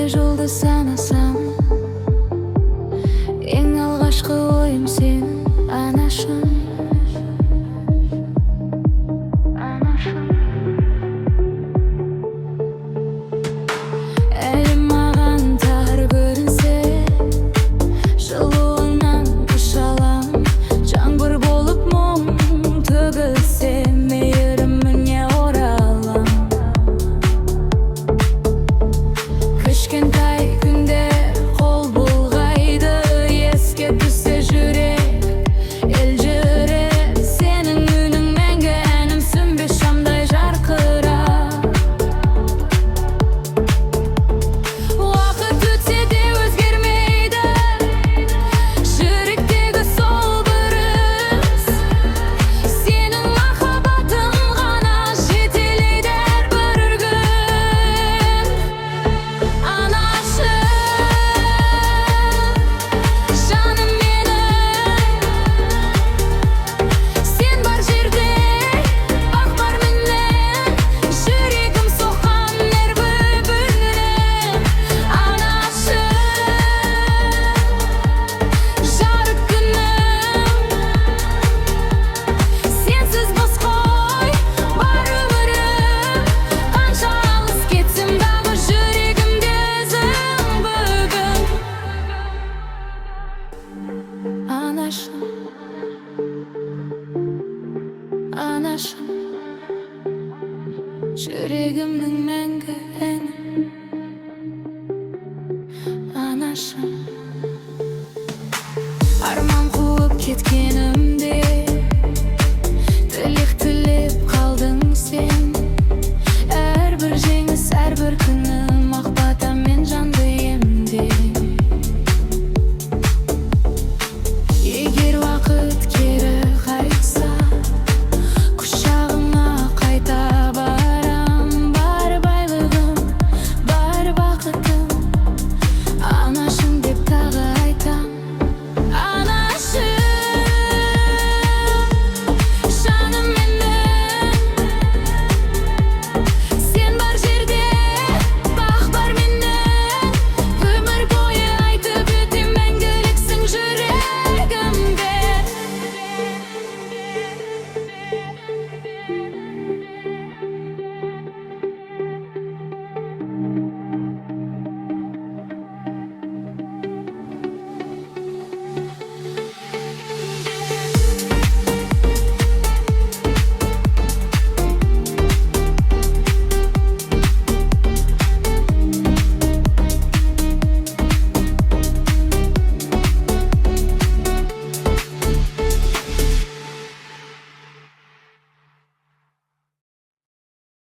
жолды санасам, ең алғашқы ойым сен, анашым. Әлі маған тар көрінсе, жылуыңнан күш алам. Жаңбыр болып мұң төгілсе, мейіріміңе оралам. Кішкентай күнде қол бұлғайды, еске түссе жүрек елжіреп. Сенің үнің мәңгі әнім, сөнбес шамдай жарқырап. Уақыт өтсе де өзгермейді жүректегі сол бір із. Сенің махаббатың ғана жетелейді әрбір күн. Анашым, жаным менің, сен бар жерде бақ бар менен, жүрегім соққан әр бөлініп. Анашым, жарық күнім, сенсіз бос қой бар өмірім. Қанша алыс кетсем дағы жүрегімде өзің бүгін. Анашым, анашым, жүрегімнің мәңгі әнім. Анашым, арман қуып кеткенімде тілек тілеп қалдың сен. Әрбір жеңіс, әрбір күн